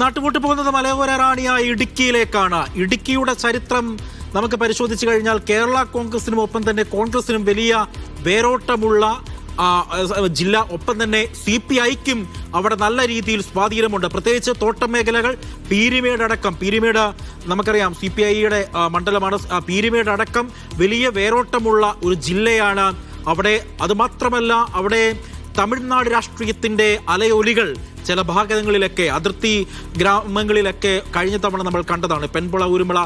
നാട്ടുകൂട്ടി പോകുന്നത് മലയോര റാണിയായ ഇടുക്കിയിലേക്കാണ്. ഇടുക്കിയുടെ ചരിത്രം നമുക്ക് പരിശോധിച്ചു കഴിഞ്ഞാൽ കേരള കോൺഗ്രസിനും ഒപ്പം തന്നെ കോൺഗ്രസിനും വലിയ വേരോട്ടമുള്ള ജില്ല. ഒപ്പം തന്നെ CPIക്കും അവിടെ നല്ല രീതിയിൽ സ്വാധീനമുണ്ട്. പ്രത്യേകിച്ച് തോട്ടം മേഖലകൾ, പീരുമേട് അടക്കം. പീരുമേട് നമുക്കറിയാം CPIയുടെ മണ്ഡലമാണ്. പീരുമേട് അടക്കം വലിയ വേരോട്ടമുള്ള ഒരു ജില്ലയാണ് അവിടെ. അതുമാത്രമല്ല, അവിടെ തമിഴ്നാട് രാഷ്ട്രീയത്തിന്റെ അലയൊലികൾ ചില ഭാഗങ്ങളിലൊക്കെ, അതിർത്തി ഗ്രാമങ്ങളിലൊക്കെ കഴിഞ്ഞ തവണ നമ്മൾ കണ്ടതാണ്. പെൺപുള, ഉരുമള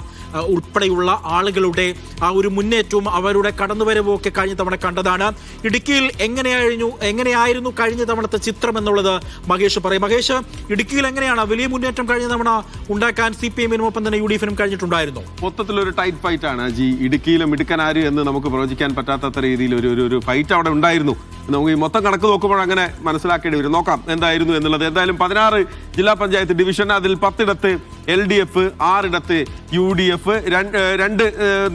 ഉൾപ്പെടെയുള്ള ആളുകളുടെ ആ ഒരു മുന്നേറ്റവും അവരുടെ കടന്നുവരവും ഒക്കെ കഴിഞ്ഞ തവണ കണ്ടതാണ്. ഇടുക്കിയിൽ എങ്ങനെയായിരുന്നു കഴിഞ്ഞ തവണത്തെ ചിത്രം എന്നുള്ളത് മഹേഷ് പറയും. മഹേഷ്, ഇടുക്കിയിൽ എങ്ങനെയാണ് വലിയ മുന്നേറ്റം കഴിഞ്ഞ തവണ ഉണ്ടാക്കാൻ CPIനും ഒപ്പം തന്നെ UDFനും കഴിഞ്ഞിട്ടുണ്ടായിരുന്നു? മൊത്തത്തിലൊരു ടൈറ്റ് ഫൈറ്റ് ആണ് ജി. ഇടുക്കിയിലും ഇടുക്കനാര് എന്ന് നമുക്ക് പ്രവചിക്കാൻ പറ്റാത്ത രീതിയിൽ ഒരു ഫൈറ്റ് അവിടെ ഉണ്ടായിരുന്നു. നമുക്ക് ഈ മൊത്തം കണക്ക് നോക്കുമ്പോൾ അങ്ങനെ മനസ്സിലാക്കേണ്ടി വരും. നോക്കാം എന്തായിരുന്നു എന്നുള്ളത്. എന്തായാലും 16 ജില്ലാ പഞ്ചായത്ത് ഡിവിഷൻ, അതിൽ 10ഇടത്ത് LDF, 6ഇടത്ത് UDF, 2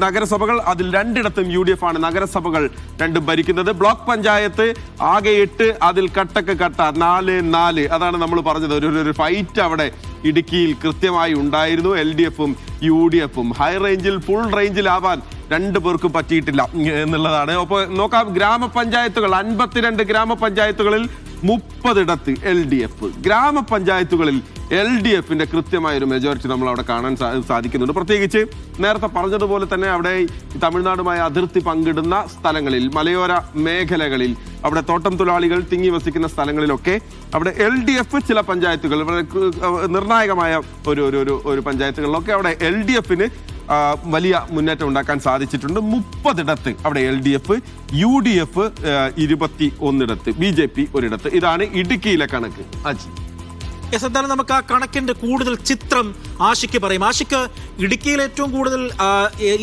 നഗരസഭകൾ, അതിൽ 2ഇടത്തും UDF ആണ് നഗരസഭകൾ 2 ഭരിക്കുന്നത്. ബ്ലോക്ക് പഞ്ചായത്ത് ആകെ 8, അതിൽ കട്ടക്ക് കട്ട 4-4. അതാണ് നമ്മൾ പറഞ്ഞത്. ഒരു ഫൈറ്റ് അവിടെ ഇടുക്കിയിൽ കൃത്യമായി ഉണ്ടായിരുന്നു. LDFും UDFും ഹൈ റേഞ്ചിൽ ഫുൾ റേഞ്ചിലാവാൻ 2 പേർക്കും പറ്റിയിട്ടില്ല എന്നുള്ളതാണ്. അപ്പോൾ നോക്കാം, ഗ്രാമപഞ്ചായത്തുകൾ 52 ഗ്രാമപഞ്ചായത്തുകളിൽ 30ഇടത്ത് LDF. ഗ്രാമപഞ്ചായത്തുകളിൽ LDFന്റെ കൃത്യമായ ഒരു മെജോറിറ്റി നമ്മൾ അവിടെ കാണാൻ സാധിക്കുന്നുണ്ട്. പ്രത്യേകിച്ച് നേരത്തെ പറഞ്ഞതുപോലെ തന്നെ അവിടെ തമിഴ്നാടുമായി അതിർത്തി പങ്കിടുന്ന സ്ഥലങ്ങളിൽ, മലയോര മേഖലകളിൽ, അവിടെ തോട്ടം തൊഴിലാളികൾ തിങ്ങി വസിക്കുന്ന സ്ഥലങ്ങളിലൊക്കെ അവിടെ LDF ചില പഞ്ചായത്തുകൾ, നിർണായകമായ ഒരു പഞ്ചായത്തുകളിലൊക്കെ അവിടെ LDFന് വലിയ മുന്നേറ്റം ഉണ്ടാക്കാൻ സാധിച്ചിട്ടുണ്ട്. 30ഇടത്ത് അവിടെ LDF, UDF 21ഇടത്ത്, BJP 1ഇടത്ത്. ഇതാണ് ഇടുക്കിയിലെ കണക്ക്. അജി, എന്തായാലും നമുക്ക് ആ കണക്കിന്റെ കൂടുതൽ ചിത്രം ആഷിക്ക് പറയും. ആഷിക്ക്, ഇടുക്കിയിൽ ഏറ്റവും കൂടുതൽ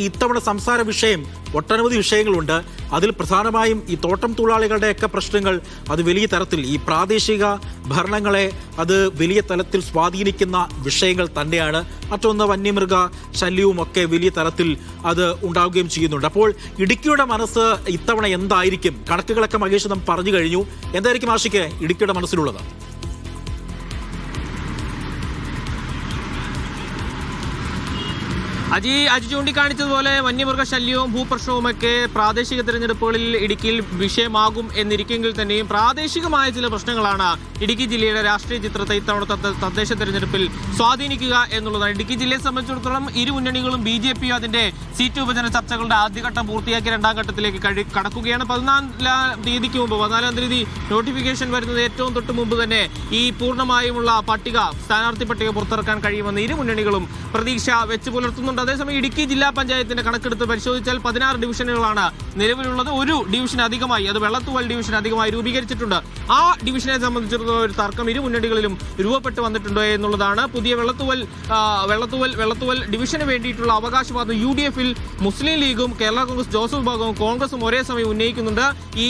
ഇത്തവണ സംസാര വിഷയം, ഒട്ടനവധി വിഷയങ്ങളുണ്ട്. അതിൽ പ്രധാനമായും ഈ തോട്ടം തൊഴിലാളികളുടെയൊക്കെ പ്രശ്നങ്ങൾ അത് വലിയ തരത്തിൽ ഈ പ്രാദേശിക ഭരണങ്ങളെ അത് വലിയ തലത്തിൽ സ്വാധീനിക്കുന്ന വിഷയങ്ങൾ തന്നെയാണ്. മറ്റൊന്ന് വന്യമൃഗ ശല്യവും ഒക്കെ വലിയ തരത്തിൽ അത് ഉണ്ടാവുകയും ചെയ്യുന്നുണ്ട്. അപ്പോൾ ഇടുക്കിയുടെ മനസ്സ് ഇത്തവണ എന്തായിരിക്കും? കണക്കുകളൊക്കെ മഹേഷ് നാം പറഞ്ഞു കഴിഞ്ഞു. എന്തായിരിക്കും ആഷിക്ക് ഇടുക്കിയുടെ മനസ്സിലുള്ളത്? അജി ചൂണ്ടിക്കാണിച്ചതുപോലെ വന്യമൃഗ ശല്യവും ഭൂപ്രശ്നവുമൊക്കെ പ്രാദേശിക തെരഞ്ഞെടുപ്പുകളിൽ ഇടുക്കിയിൽ വിഷയമാകും എന്നിരിക്കെങ്കിൽ തന്നെയും പ്രാദേശികമായ ചില പ്രശ്നങ്ങളാണ് ഇടുക്കി ജില്ലയുടെ രാഷ്ട്രീയ ചിത്രത്തെ ഇത്തവണത്തെ തദ്ദേശ തെരഞ്ഞെടുപ്പിൽ സ്വാധീനിക്കുക എന്നുള്ളതാണ്. ഇടുക്കി ജില്ലയെ സംബന്ധിച്ചിടത്തോളം ഇരു മുന്നണികളും BJP അതിന്റെ സീറ്റ് വിഭജന ചർച്ചകളുടെ ആദ്യഘട്ടം പൂർത്തിയാക്കി 2ാം ഘട്ടത്തിലേക്ക് കടക്കുകയാണ്. 14ാം തീയതിക്ക് മുമ്പ്, 14ാം തീയതി നോട്ടിഫിക്കേഷൻ വരുന്നത് ഏറ്റവും തൊട്ട് മുമ്പ് തന്നെ ഈ പൂർണ്ണമായുമുള്ള സ്ഥാനാർത്ഥി പട്ടിക പുറത്തിറക്കാൻ കഴിയുമെന്ന് ഇരു മുന്നണികളും പ്രതീക്ഷ വെച്ച് പുലർത്തുന്നുണ്ട്. അതേസമയം ഇടുക്കി ജില്ലാ പഞ്ചായത്തിന്റെ കണക്കെടുത്ത് പരിശോധിച്ചാൽ 16 ഡിവിഷനുകളാണ് നിലവിലുള്ളത്. ഒരു ഡിവിഷൻ അധികമായി, അത് വെള്ളത്തുവൽ ഡിവിഷൻ അധികമായി രൂപീകരിച്ചിട്ടുണ്ട്. ആ ഡിവിഷനെ സംബന്ധിച്ചിടത്തോളം ഒരു തർക്കം ഇരു മുന്നണികളിലും രൂപപ്പെട്ടു വന്നിട്ടുണ്ട് എന്നുള്ളതാണ്. പുതിയ വെള്ളത്തുവൽ ഡിവിഷന് വേണ്ടിയിട്ടുള്ള അവകാശവാദം UDFൽ മുസ്ലിം ലീഗും കേരള കോൺഗ്രസ് ജോസഫ് വിഭാഗവും കോൺഗ്രസും ഒരേ സമയം ഉന്നയിക്കുന്നുണ്ട്. ഈ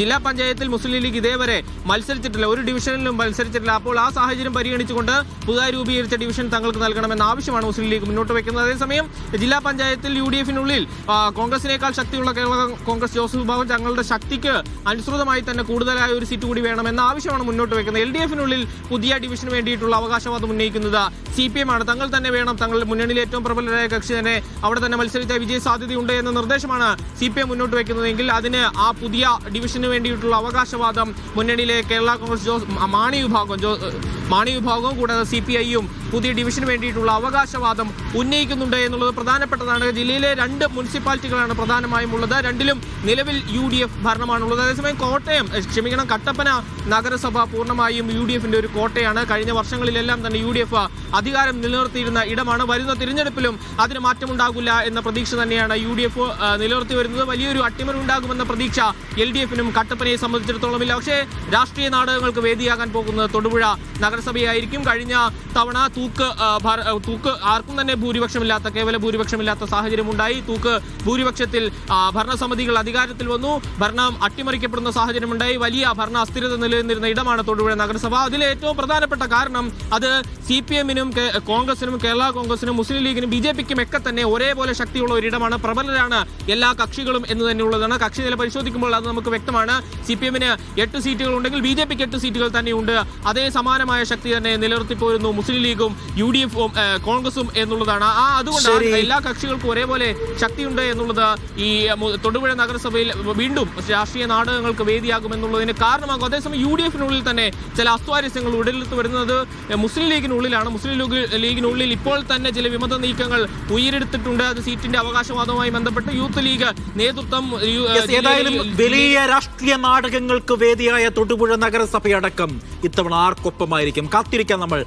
ജില്ലാ പഞ്ചായത്തിൽ മുസ്ലിം ലീഗ് ഇതേവരെ മത്സരിച്ചിട്ടില്ല, ഒരു ഡിവിഷനിലും മത്സരിച്ചിട്ടില്ല. അപ്പോൾ ആ സാഹചര്യം പരിഗണിച്ചുകൊണ്ട് പുതുതായി രൂപീകരിച്ച ഡിവിഷൻ തങ്ങൾക്ക് നൽകണമെന്ന ആവശ്യമാണ് മുസ്ലിം ലീഗ് മുന്നോട്ട് വയ്ക്കുന്നത്. അതേസമയം ജില്ലാ പഞ്ചായത്തിൽ UDFനുള്ളിൽ കോൺഗ്രസിനേക്കാൾ ശക്തിയുള്ള കേരള കോൺഗ്രസ് ജോസഫ് വിഭാഗം തങ്ങളുടെ ശക്തിക്ക് അനുസൃതമായി തന്നെ കൂടുതലായ ഒരു സീറ്റ് കൂടി വേണമെന്ന ആവശ്യമാണ് മുന്നോട്ട് വയ്ക്കുന്നത്. LDFനുള്ളിൽ പുതിയ ഡിവിഷന് വേണ്ടിയിട്ടുള്ള അവകാശവാദം ഉന്നയിക്കുന്നത് CPM ആണ്. തങ്ങൾ തന്നെ വേണം, തങ്ങളുടെ മുന്നണിയിലെ ഏറ്റവും പ്രബലരായ കക്ഷി തന്നെ അവിടെ തന്നെ മത്സരിച്ച വിജയ സാധ്യതയുണ്ട് എന്ന നിർദ്ദേശമാണ് CPM മുന്നോട്ട് വയ്ക്കുന്നതെങ്കിൽ അതിന് ആ പുതിയ ഡിവിഷന് വേണ്ടിയിട്ടുള്ള അവകാശവാദം മുന്നണിയിലെ കേരള കോൺഗ്രസ് മാണി വിഭാഗവും കൂടാതെ CPIയും പുതിയ ഡിവിഷന് വേണ്ടിയിട്ടുള്ള അവകാശവാദം ഉന്നയിക്കുന്നുണ്ട് എന്നുള്ളത് പ്രധാനപ്പെട്ടതാണ്. ജില്ലയിലെ 2 മുനിസിപ്പാലിറ്റികളാണ് പ്രധാനമായും ഉള്ളത്. 2ലും നിലവിൽ UDF ഭരണമാണുള്ളത്. അതേസമയം കട്ടപ്പന നഗരസഭ പൂർണ്ണമായും UDFന്റെ ഒരു കോട്ടയാണ്. കഴിഞ്ഞ വർഷങ്ങളിലെല്ലാം തന്നെ UDF അധികാരം നിലനിർത്തിയിരുന്ന ഇടമാണ്. വരുന്ന തിരഞ്ഞെടുപ്പിലും അതിന് മാറ്റമുണ്ടാകില്ല എന്ന പ്രതീക്ഷ തന്നെയാണ് UDF നിലനിർത്തി വരുന്നത്. വലിയൊരു അട്ടിമറി ഉണ്ടാകുമെന്ന പ്രതീക്ഷ LDFനും കട്ടപ്പനയെ സംബന്ധിച്ചിടത്തോളം ഇല്ല. പക്ഷേ രാഷ്ട്രീയ നാടകങ്ങൾക്ക് വേദിയാകാൻ പോകുന്നത് തൊടുപുഴ നഗരസഭയായിരിക്കും. കഴിഞ്ഞ തവണ തൂക്ക് ആർക്കും തന്നെ കേവല ഭൂരിപക്ഷമില്ലാത്ത സാഹചര്യം ഉണ്ടായി. തൂക്ക് ഭൂരിപക്ഷത്തിൽ ഭരണസമിതികൾ അധികാരത്തിൽ വന്നു. ഭരണം അട്ടിമറിക്കപ്പെടുന്ന സാഹചര്യമുണ്ടായി. വലിയ ഭരണ അസ്ഥിരത നിലനിന്നിരുന്ന ഇടമാണ് തൊടുപുഴ നഗരസഭ. അതിലെ ഏറ്റവും പ്രധാനപ്പെട്ട കാരണം അത് CPMനും കോൺഗ്രസിനും കേരള കോൺഗ്രസിനും മുസ്ലിം ലീഗിനും BJPക്കും ഒക്കെ തന്നെ ഒരേപോലെ ശക്തിയുള്ള ഒരിടമാണ്. പ്രബലരാണ് എല്ലാ കക്ഷികളും എന്ന് തന്നെയുള്ളതാണ്. കക്ഷി നില പരിശോധിക്കുമ്പോൾ അത് നമുക്ക് വ്യക്തമാണ്. CPMന് 8 സീറ്റുകൾ ഉണ്ടെങ്കിൽ BJPക്ക് 8 സീറ്റുകൾ തന്നെയുണ്ട്. അതേ സമാനമായ ശക്തമായ ശക്തി തന്നെ നിലനിർത്തിപ്പോരുന്നു മുസ്ലിം ലീഗും UDF കോൺഗ്രസും എന്നുള്ളതാണ്. അതുകൊണ്ടാണ് എല്ലാ കക്ഷികൾക്കും ഒരേപോലെ ശക്തിയുണ്ട് എന്നുള്ളത് ഈ തൊടുപുഴ നഗരസഭയിൽ വീണ്ടും രാഷ്ട്രീയ നാടകങ്ങൾക്ക് വേദിയാകുമെന്നുള്ളതിന് കാരണമാകും. അതേസമയം UDF-നുള്ളിൽ തന്നെ ചില അസ്വാരസ്യങ്ങൾ ഉടലെടുത്ത് വരുന്നത് മുസ്ലിം ലീഗിനുള്ളിലാണ്. മുസ്ലിം ലീഗിനുള്ളിൽ ഇപ്പോൾ തന്നെ ചില വിമത നീക്കങ്ങൾ ഉയരെടുത്തിട്ടുണ്ട്. അത് സീറ്റിന്റെ അവകാശവാദവുമായി ബന്ധപ്പെട്ട് യൂത്ത് ലീഗ് നേതൃത്വം ഏതായാലും വലിയ രാഷ്ട്രീയ നാടകങ്ങൾക്ക് വേദിയായ തൊടുപുഴ നഗരസഭയടക്കം ഇത്തവണ ആർക്കൊപ്പമായിരിക്കും കാത്തിരിക്കാം നമ്മൾ.